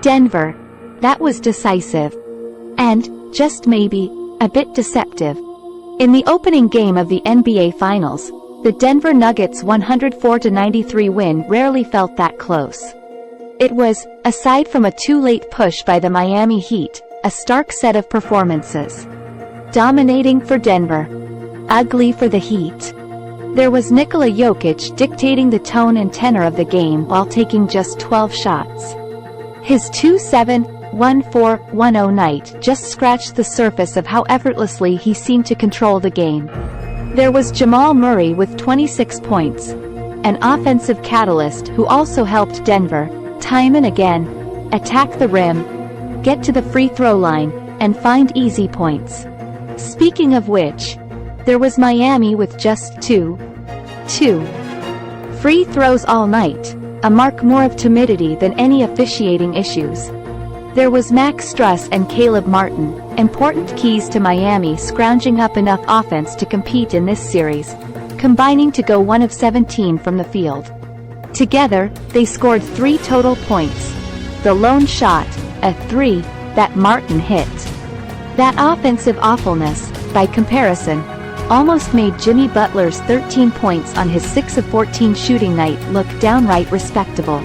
Denver. That was decisive. And, just maybe, a bit deceptive. In the opening game of the NBA Finals, the Denver Nuggets' 104-93 win rarely felt that close. It was, aside from a too-late push by the Miami Heat, a stark set of performances. Dominating for Denver. Ugly for the Heat. There was Nikola Jokic dictating the tone and tenor of the game while taking just 12 shots. His 2-7-1-4-1-0 night just scratched the surface of how effortlessly he seemed to control the game. There was Jamal Murray with 26 points, an offensive catalyst who also helped Denver, time and again, attack the rim, get to the free throw line, and find easy points. Speaking of which, there was Miami with just two free throws all night, a mark more of timidity than any officiating issues. There was Max Strus and Caleb Martin, important keys to Miami scrounging up enough offense to compete in this series, combining to go 1 of 17 from the field. Together, they scored 3 total points. The lone shot, a 3, that Martin hit. That offensive awfulness, by comparison, almost made Jimmy Butler's 13 points on his 6 of 14 shooting night look downright respectable.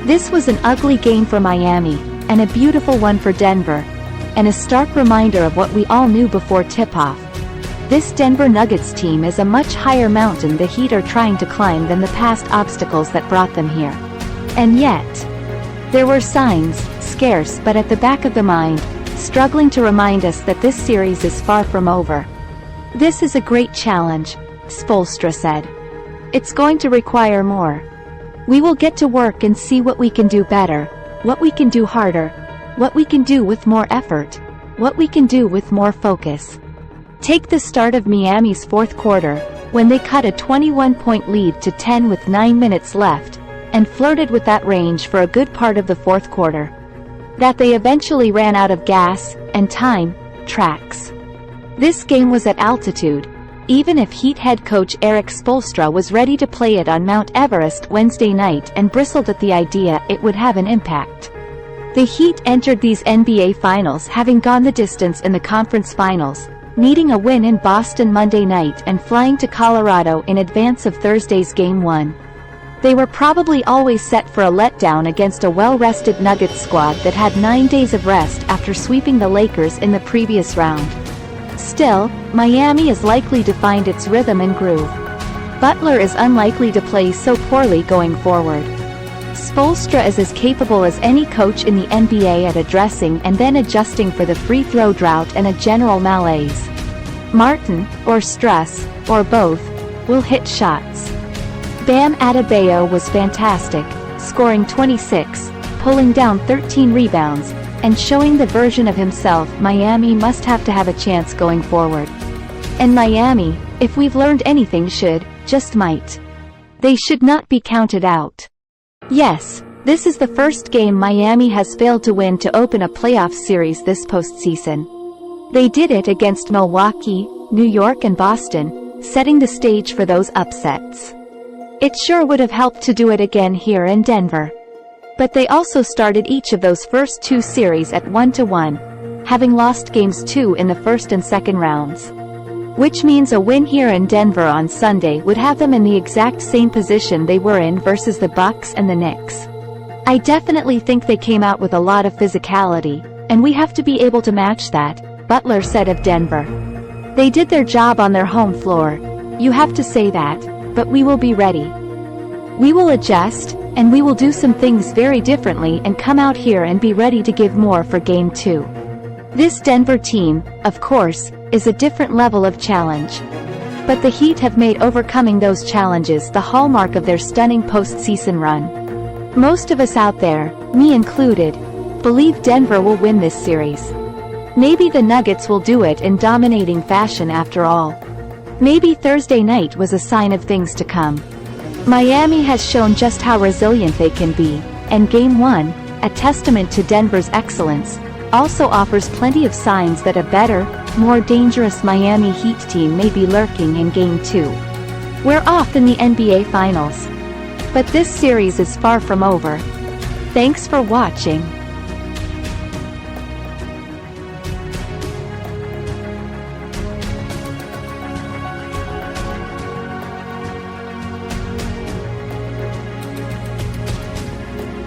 This was an ugly game for Miami, and a beautiful one for Denver, and a stark reminder of what we all knew before tip-off. This Denver Nuggets team is a much higher mountain the Heat are trying to climb than the past obstacles that brought them here. And yet, there were signs, scarce but at the back of the mind, struggling to remind us that this series is far from over. This is a great challenge, Spoelstra said. It's going to require more. We will get to work and see what we can do better, what we can do harder, what we can do with more effort, what we can do with more focus. Take the start of Miami's fourth quarter, when they cut a 21-point lead to 10 with 9 minutes left, and flirted with that range for a good part of the fourth quarter. That they eventually ran out of gas, and time, tracks. This game was at altitude, even if Heat head coach Erik Spoelstra was ready to play it on Mount Everest Wednesday night and bristled at the idea it would have an impact. The Heat entered these NBA Finals having gone the distance in the conference finals, needing a win in Boston Monday night and flying to Colorado in advance of Thursday's Game 1. They were probably always set for a letdown against a well-rested Nuggets squad that had 9 days of rest after sweeping the Lakers in the previous round. Still, Miami is likely to find its rhythm and groove. Butler is unlikely to play so poorly going forward. Spoelstra is as capable as any coach in the NBA at addressing and then adjusting for the free throw drought and a general malaise. Martin, or Strus, or both, will hit shots. Bam Adebayo was fantastic, scoring 26, pulling down 13 rebounds, and showing the version of himself Miami must have to have a chance going forward. And Miami, if we've learned anything just might. They should not be counted out. Yes, this is the first game Miami has failed to win to open a playoff series this postseason. They did it against Milwaukee, New York and Boston, setting the stage for those upsets. It sure would have helped to do it again here in Denver. But they also started each of those first 2 series at 1-1, having lost games 2 in the first and second rounds. Which means a win here in Denver on Sunday would have them in the exact same position they were in versus the Bucks and the Knicks. I definitely think they came out with a lot of physicality, and we have to be able to match that, Butler said of Denver. They did their job on their home floor, you have to say that, but we will be ready. We will adjust, and we will do some things very differently and come out here and be ready to give more for Game 2. This Denver team, of course, is a different level of challenge. But the Heat have made overcoming those challenges the hallmark of their stunning postseason run. Most of us out there, me included, believe Denver will win this series. Maybe the Nuggets will do it in dominating fashion after all. Maybe Thursday night was a sign of things to come. Miami has shown just how resilient they can be, and Game 1, a testament to Denver's excellence, also offers plenty of signs that a better, more dangerous Miami Heat team may be lurking in Game 2. We're off in the NBA Finals. But this series is far from over. Thanks for watching.